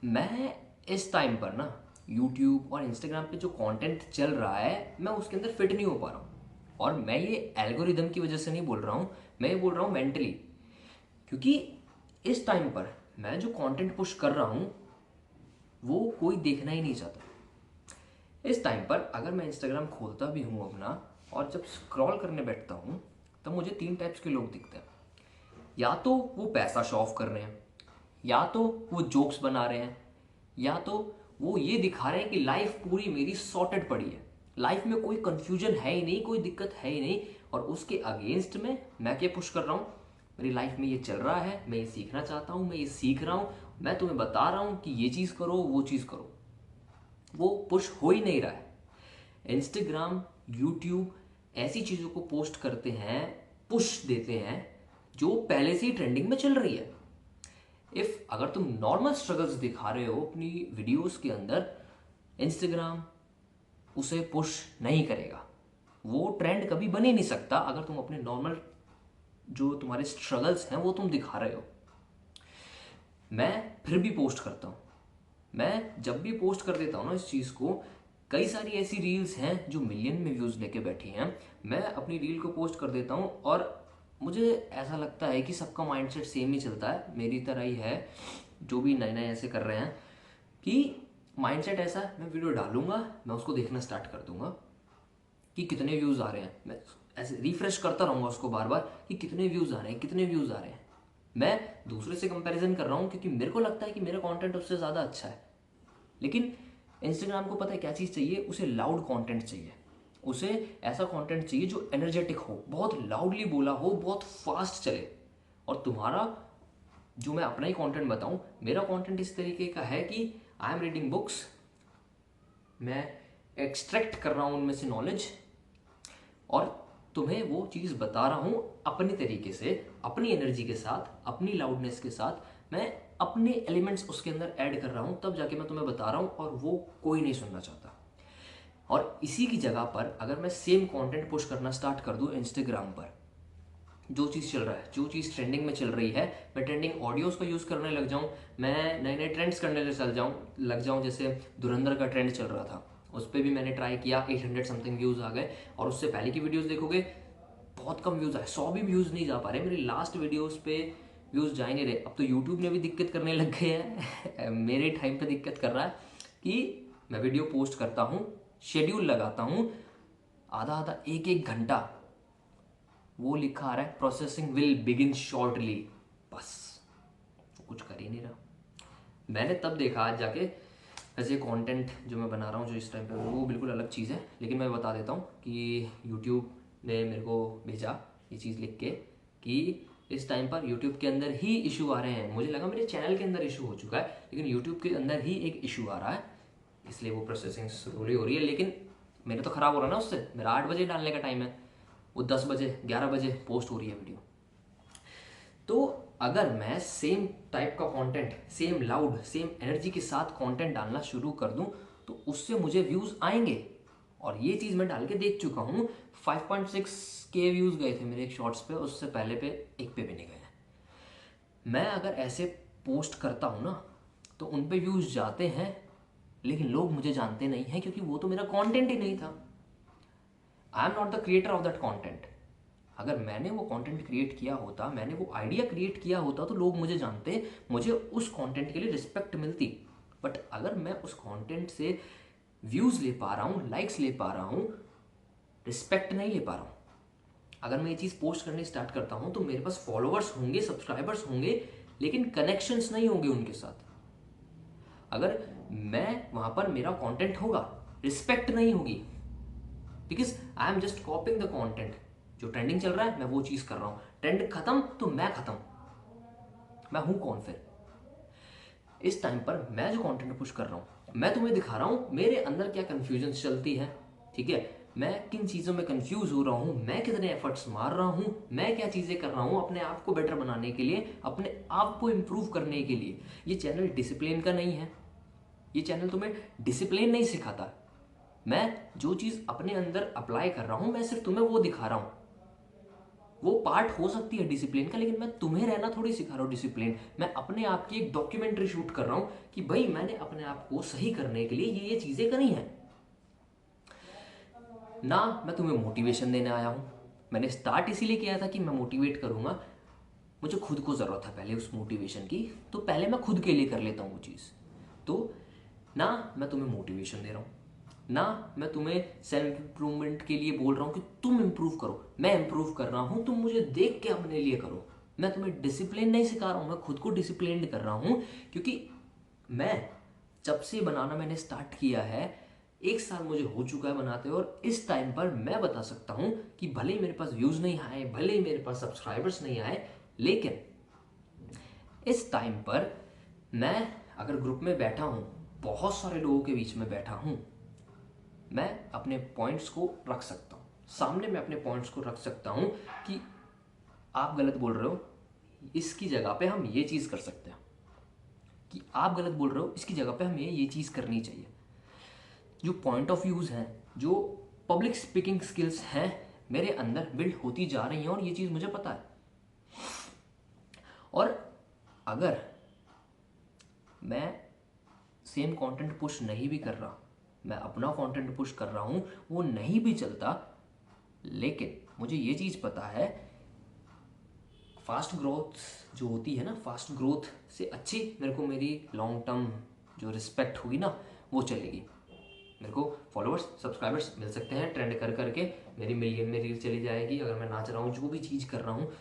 मैं इस टाइम पर ना यूट्यूब और इंस्टाग्राम पे जो कंटेंट चल रहा है मैं उसके अंदर फिट नहीं हो पा रहा हूँ। और मैं ये एल्गोरिदम की वजह से नहीं बोल रहा हूँ, मैं ये बोल रहा हूँ मेंटली। क्योंकि इस टाइम पर मैं जो कंटेंट पुश कर रहा हूँ वो कोई देखना ही नहीं चाहता। इस टाइम पर अगर मैं इंस्टाग्राम खोलता भी हूँ अपना और जब स्क्रॉल करने बैठता हूँ तब मुझे तीन टाइप्स के लोग दिखते हैं। या तो वो पैसा शो ऑफ कर रहे हैं, या तो वो जोक्स बना रहे हैं, या तो वो ये दिखा रहे हैं कि लाइफ पूरी मेरी सॉर्टेड पड़ी है, लाइफ में कोई कंफ्यूजन है ही नहीं, कोई दिक्कत है ही नहीं। और उसके अगेंस्ट में मैं क्या पुश कर रहा हूँ, मेरी लाइफ में ये चल रहा है, मैं ये सीखना चाहता हूँ, मैं ये सीख रहा हूँ, मैं तुम्हें बता रहा हूँ कि ये चीज़ करो वो चीज़ करो। वो पुश हो ही नहीं रहा है। इंस्टाग्राम, यूट्यूब ऐसी चीज़ों को पोस्ट करते हैं, पुश देते हैं जो पहले से ही ट्रेंडिंग में चल रही है। इफ अगर तुम नॉर्मल स्ट्रगल्स दिखा रहे हो अपनी वीडियोस के अंदर, इंस्टाग्राम उसे पुश नहीं करेगा। वो ट्रेंड कभी बन ही नहीं सकता अगर तुम अपने नॉर्मल जो तुम्हारे स्ट्रगल्स हैं वो तुम दिखा रहे हो। मैं फिर भी पोस्ट करता हूँ। मैं जब भी पोस्ट कर देता हूँ ना इस चीज़ को, कई सारी ऐसी रील्स हैं जो मिलियन में व्यूज़ लेके बैठी हैं, मैं अपनी रील को पोस्ट कर देता हूँ और मुझे ऐसा लगता है कि सबका माइंडसेट सेम ही चलता है, मेरी तरह ही है जो भी नए नए ऐसे कर रहे हैं। कि माइंडसेट ऐसा है, मैं वीडियो डालूंगा, मैं उसको देखना स्टार्ट कर दूंगा कि कितने व्यूज़ आ रहे हैं, मैं ऐसे रिफ्रेश करता रहूँगा उसको बार बार कि कितने व्यूज़ आ रहे हैं, कितने व्यूज़ आ रहे हैं। मैं दूसरे से कंपैरिजन कर रहा हूँ क्योंकि मेरे को लगता है कि मेरा कंटेंट उससे ज़्यादा अच्छा है। लेकिन इंस्टाग्राम को पता है क्या चीज़ चाहिए, उसे लाउड कंटेंट चाहिए। उसे ऐसा कंटेंट चाहिए जो एनर्जेटिक हो, बहुत लाउडली बोला हो, बहुत फास्ट चले। और तुम्हारा जो मैं अपना ही कंटेंट बताऊं, मेरा कंटेंट इस तरीके का है कि आई एम रीडिंग बुक्स, मैं एक्सट्रैक्ट कर रहा हूं उनमें से नॉलेज, और तुम्हें वो चीज़ बता रहा हूँ अपने तरीके से, अपनी एनर्जी के साथ, अपनी लाउडनेस के साथ। मैं अपने एलिमेंट्स उसके अंदर ऐड कर रहा हूँ, तब जाके मैं तुम्हें बता रहा हूँ, और वो कोई नहीं सुनना चाहता। और इसी की जगह पर अगर मैं सेम कंटेंट पुश करना स्टार्ट कर दूँ इंस्टाग्राम पर, जो चीज़ चल रहा है, जो चीज़ ट्रेंडिंग में चल रही है, मैं ट्रेंडिंग ऑडियोज़ का यूज़ करने लग जाऊँ, मैं नए नए ट्रेंड्स करने लग जाऊँ। जैसे धुरंधर का ट्रेंड चल रहा था, उस पर भी मैंने ट्राई किया, 800 समथिंग व्यूज़ आ गए। और उससे पहले की वीडियोज़ देखोगे बहुत कम व्यूज़ आए, 100 भी व्यूज़ नहीं जा पा रहे मेरी लास्ट वीडियोज़ पे, व्यूज़ जा ही नहीं रहे। अब तो यूट्यूब ने भी दिक्कत करने लग गए हैं मेरे टाइम पे दिक्कत कर रहा है कि मैं वीडियो पोस्ट करता हूँ, शेड्यूल लगाता हूँ, आधा आधा एक एक घंटा वो लिखा आ रहा है प्रोसेसिंग विल बिगिन शॉर्टली, बस वो कुछ कर ही नहीं रहा। मैंने तब देखा आज जाके, वैसे कंटेंट जो मैं बना रहा हूँ जो इस टाइम पे वो बिल्कुल अलग चीज़ है, लेकिन मैं बता देता हूँ कि यूट्यूब ने मेरे को भेजा ये चीज़ लिख के कि इस टाइम पर यूट्यूब के अंदर ही इशू आ रहे हैं। मुझे लगा मेरे चैनल के अंदर इशू हो चुका है, लेकिन यूट्यूब के अंदर ही एक इशू आ रहा है, इसलिए वो प्रोसेसिंग स्लोली हो रही है। लेकिन मेरे तो ख़राब हो रहा है ना उससे, मेरा 8 बजे डालने का टाइम है, वो 10 बजे 11 बजे पोस्ट हो रही है वीडियो। तो अगर मैं सेम टाइप का content, same loud, same energy के साथ कंटेंट डालना शुरू कर दूं तो उससे मुझे व्यूज़ आएंगे। और ये चीज़ मैं डाल के देख चुका हूँ, 5.6 के व्यूज़ गए थे मेरे एक शॉर्ट्स पे, उससे पहले पे एक पे भी नहीं गए। मैं अगर ऐसे पोस्ट करता हूँ ना तो उन पे व्यूज़ जाते हैं, लेकिन लोग मुझे जानते नहीं हैं क्योंकि वो तो मेरा कंटेंट ही नहीं था। I am not the creator of that content. अगर मैंने वो कंटेंट क्रिएट किया होता, मैंने वो आइडिया क्रिएट किया होता तो लोग मुझे जानते, मुझे उस कंटेंट के लिए रिस्पेक्ट मिलती। बट अगर मैं उस कंटेंट से व्यूज़ ले पा रहा हूँ, लाइक्स ले पा रहा हूँ, रिस्पेक्ट नहीं ले पा रहा हूँ। अगर मैं ये चीज़ पोस्ट करनी स्टार्ट करता हूँ तो मेरे पास फॉलोअर्स होंगे, सब्सक्राइबर्स होंगे, लेकिन कनेक्शंस नहीं होंगे उनके साथ। अगर मैं वहाँ पर, मेरा कंटेंट होगा, रिस्पेक्ट नहीं होगी, because I am just copying the content. जो ट्रेंडिंग चल रहा है मैं वो चीज़ कर रहा हूँ, ट्रेंड खत्म तो मैं खत्म, मैं हूँ कौन फिर। इस टाइम पर मैं जो कंटेंट पुश कर रहा हूँ, मैं तुम्हें दिखा रहा हूँ मेरे अंदर क्या कन्फ्यूजन चलती है, ठीक है, मैं किन चीज़ों में कंफ्यूज हो रहा हूँ, मैं कितने एफर्ट्स मार रहा हूँ, मैं क्या चीज़ें कर रहा हूँ अपने आप को बेटर बनाने के लिए, अपने आप को इम्प्रूव करने के लिए। ये चैनल डिसिप्लिन का नहीं है, ये चैनल तुम्हें डिसिप्लिन नहीं सिखाता। मैं जो चीज़ अपने अंदर अप्लाई कर रहा हूँ मैं सिर्फ तुम्हें वो दिखा रहा हूँ। वो पार्ट हो सकती है डिसिप्लिन का, लेकिन मैं तुम्हें रहना थोड़ी सिखा रहा हूँ डिसिप्लिन। मैं अपने आप की एक डॉक्यूमेंट्री शूट कर रहा हूँ कि भाई मैंने अपने आप को सही करने के लिए ये चीज़ें करी हैं। ना मैं तुम्हें मोटिवेशन देने आया हूँ। मैंने स्टार्ट इसीलिए किया था कि मैं मोटिवेट करूँगा, मुझे खुद को ज़रूरत है पहले उस मोटिवेशन की, तो पहले मैं खुद के लिए कर लेता हूँ वो चीज़। तो ना मैं तुम्हें मोटिवेशन दे रहा हूँ, ना मैं तुम्हें सेल्फ इम्प्रूवमेंट के लिए बोल रहा हूँ कि तुम इम्प्रूव करो। मैं इम्प्रूव कर रहा हूँ, तुम मुझे देख के अपने लिए करो। मैं तुम्हें डिसिप्लिन नहीं सिखा रहा हूँ, मैं खुद को डिसिप्लिन कर रहा हूँ। क्योंकि मैं जब से बनाना मैंने स्टार्ट किया है, 1 साल मुझे हो चुका है बनाते हुए, और इस टाइम पर मैं बता सकता हूँ कि भले ही मेरे पास व्यूज़ नहीं आए, भले ही मेरे पास सब्सक्राइबर्स नहीं आए, लेकिन इस टाइम पर मैं अगर ग्रुप में बैठा हूँ, बहुत सारे लोगों के बीच में बैठा हूँ, मैं अपने पॉइंट्स को रख सकता हूँ सामने, मैं अपने पॉइंट्स को रख सकता हूँ कि आप गलत बोल रहे हो, इसकी जगह पे हम ये चीज़ कर सकते हैं, कि आप गलत बोल रहे हो, इसकी जगह पे हमें ये चीज़ करनी चाहिए। जो पॉइंट ऑफ व्यूज़ हैं, जो पब्लिक स्पीकिंग स्किल्स हैं, मेरे अंदर बिल्ड होती जा रही हैं, और ये चीज़ मुझे पता है। और अगर मैं सेम कंटेंट पुश नहीं भी कर रहा, मैं अपना कंटेंट पुश कर रहा हूँ, वो नहीं भी चलता, लेकिन मुझे ये चीज़ पता है, फास्ट ग्रोथ जो होती है ना, फास्ट ग्रोथ से अच्छी मेरे को मेरी लॉन्ग टर्म जो रिस्पेक्ट होगी ना, वो चलेगी। मेरे को फॉलोअर्स सब्सक्राइबर्स मिल सकते हैं ट्रेंड कर करके, मेरी मिलियन में रील चली जाएगी, अगर मैं नाच रहा हूँ, जो भी चीज़ कर रहा हूँ,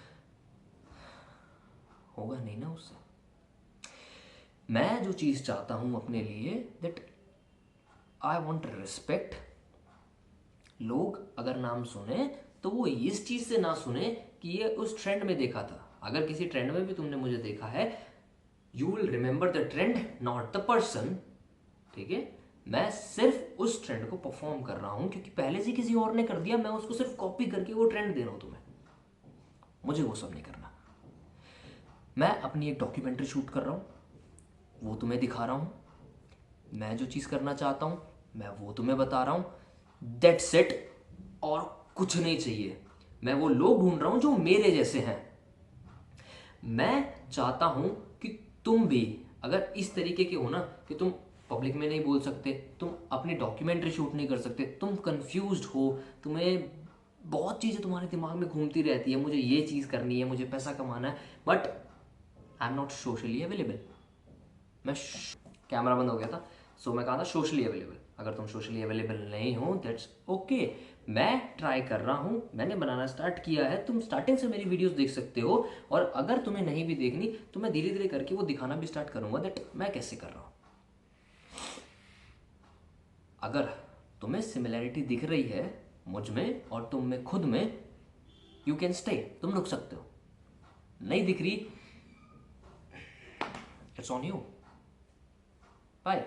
होगा नहीं ना उससे। मैं जो चीज़ चाहता हूँ अपने लिए, दैट आई वॉन्ट रिस्पेक्ट। लोग अगर नाम सुने तो वो इस चीज़ से ना सुने कि ये उस ट्रेंड में देखा था। अगर किसी ट्रेंड में भी तुमने मुझे देखा है, you will remember the trend, not the person. ठीक है, मैं सिर्फ उस ट्रेंड को परफॉर्म कर रहा हूँ क्योंकि पहले से किसी और ने कर दिया, मैं उसको सिर्फ कॉपी करके वो ट्रेंड दे रहा हूँ तुम्हें। मुझे वो सब नहीं करना। मैं अपनी एक डॉक्यूमेंट्री शूट कर रहा हूँ, वो तुम्हें दिखा रहा हूँ। मैं जो चीज़ करना चाहता हूँ मैं वो तुम्हें बता रहा हूँ, दैट्स इट। और कुछ नहीं चाहिए। मैं वो लोग ढूंढ रहा हूँ जो मेरे जैसे हैं। मैं चाहता हूँ कि तुम भी अगर इस तरीके के हो ना, कि तुम पब्लिक में नहीं बोल सकते, तुम अपनी डॉक्यूमेंट्री शूट नहीं कर सकते, तुम कंफ्यूज्ड हो, तुम्हें बहुत चीज़ें तुम्हारे दिमाग में घूमती रहती है, मुझे ये चीज़ करनी है, मुझे पैसा कमाना है, but I am not socially available. मैं कैमरा बंद हो गया था, सो मैं कहा था सोशली अवेलेबल। अगर तुम सोशली अवेलेबल नहीं हो, दैट्स ओके। मैं ट्राई कर रहा हूँ, मैंने बनाना स्टार्ट किया है, तुम स्टार्टिंग से मेरी वीडियोस देख सकते हो, और अगर तुम्हें नहीं भी देखनी तो मैं धीरे धीरे करके वो दिखाना भी स्टार्ट करूँगा दैट मैं कैसे कर रहा हूँ। अगर तुम्हें सिमिलैरिटी दिख रही है मुझ में और तुम में खुद में, यू कैन स्टे, तुम रुक सकते हो। नहीं दिख रही, इट्स ऑन यू। बाय।